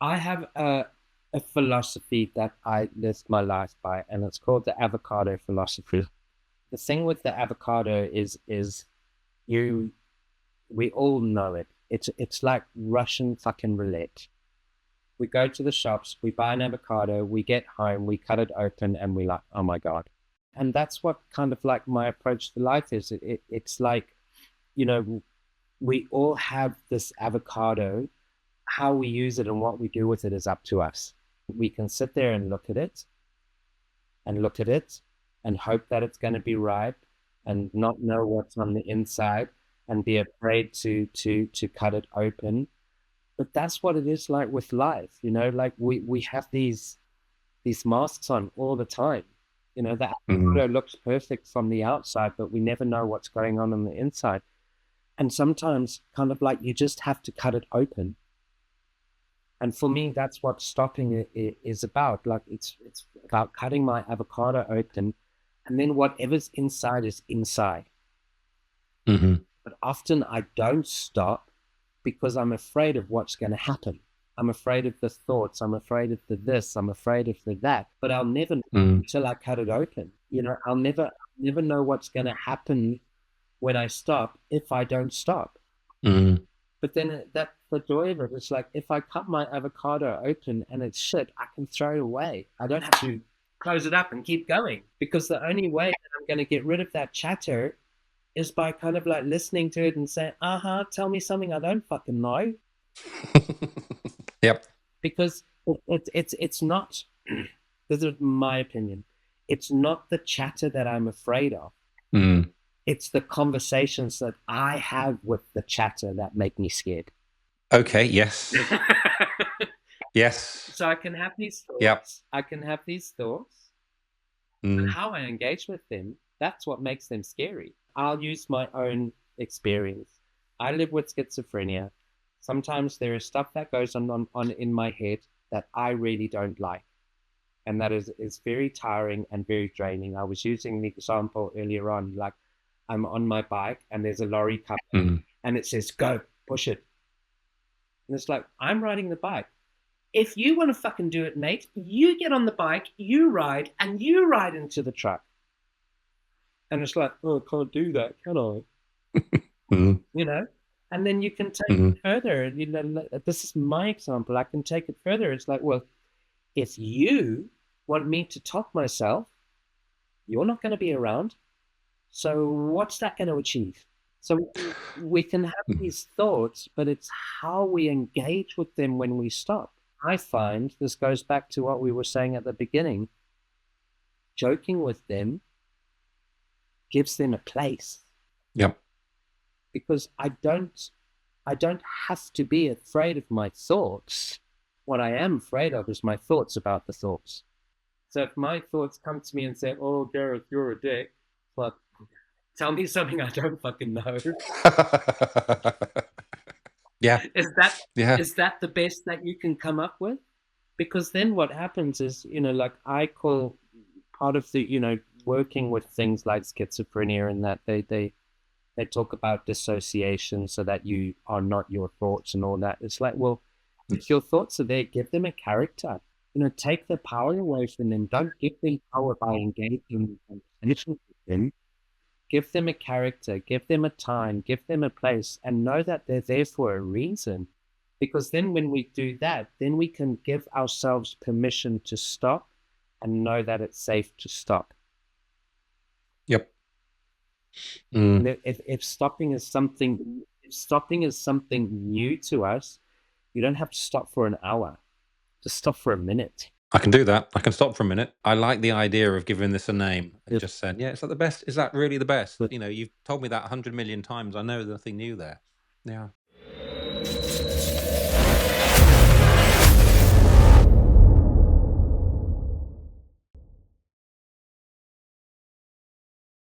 I have a philosophy that I live my life by, and it's called the Avocado Philosophy. The thing with the avocado is you we all know it. It's like Russian fucking roulette. We go to the shops, we buy an avocado, we get home, we cut it open, and we like, oh my God. And that's what kind of like my approach to life is. It's like, you know, we all have this avocado. How we use it and what we do with it is up to us. We can sit there and look at it and look at it and hope that it's going to be ripe and not know what's on the inside and be afraid to cut it open. But that's what it is like with life, like we have these masks on all the time. The Mm. avocado looks perfect from the outside, but we never know what's going on the inside. And sometimes kind of like you just have to cut it open. And for me, that's what stopping is about. Like it's about cutting my avocado open, and then whatever's inside is inside. Hmm. But often I don't stop because I'm afraid of what's going to happen. I'm afraid of the thoughts. I'm afraid of the this. I'm afraid of the that. But I'll never know Mm. until I cut it open. I'll never know what's going to happen when I stop if I don't stop. Mm. But then that's the joy of it. It's like if I cut my avocado open and it's shit, I can throw it away. I don't have to close it up and keep going, because the only way that I'm going to get rid of that chatter is by kind of like listening to it and saying, tell me something I don't fucking know. Yep. Because it's not, this is my opinion, it's not the chatter that I'm afraid of. Mm. It's the conversations that I have with the chatter that make me scared. Okay. Yes. Yes. So I can have these Yep. thoughts. I can have these thoughts, but Mm. how I engage with them, that's what makes them scary. I'll use my own experience. I live with schizophrenia. Sometimes there is stuff that goes on in my head that I really don't like. And that is very tiring and very draining. I was using the example earlier on, like I'm on my bike and there's a lorry coming Mm. and it says, go, push it. And it's like, I'm riding the bike. If you want to fucking do it, mate, you get on the bike, you ride, and you ride into the truck. And it's like, oh, I can't do that, can I? Mm. You know? And then you can take Mm. it further. This is my example. I can take it further. It's like, well, if you want me to top myself, you're not going to be around. So what's that going to achieve? So we can have Mm. these thoughts, but it's how we engage with them when we stop. I find this goes back to what we were saying at the beginning. Joking with them gives them a place, Yep. because I don't have to be afraid of my thoughts. What I am afraid of is my thoughts about the thoughts. So if my thoughts come to me and say, "Oh, Gareth, you're a dick," but tell me something I don't fucking know. Yeah. Is that Yeah. is that the best that you can come up with? Because then what happens is, like I call part of the, working with things like schizophrenia, and that they talk about dissociation so that you are not your thoughts and all that. It's like, well, if your thoughts are there, give them a character. Take the power away from them. Don't give them power by engaging in conversation with them. Give them a character, give them a time, give them a place, and know that they're there for a reason. Because then when we do that, then we can give ourselves permission to stop and know that it's safe to stop. Yep. And Mm. if stopping is something new to us, you don't have to stop for an hour. Just stop for a minute. I can do that. I can stop for a minute. I like the idea of giving this a name and If, just saying, "Yeah, is that the best? Is that really the best?" but You've told me that 100 million times. I know there's nothing new there. Yeah.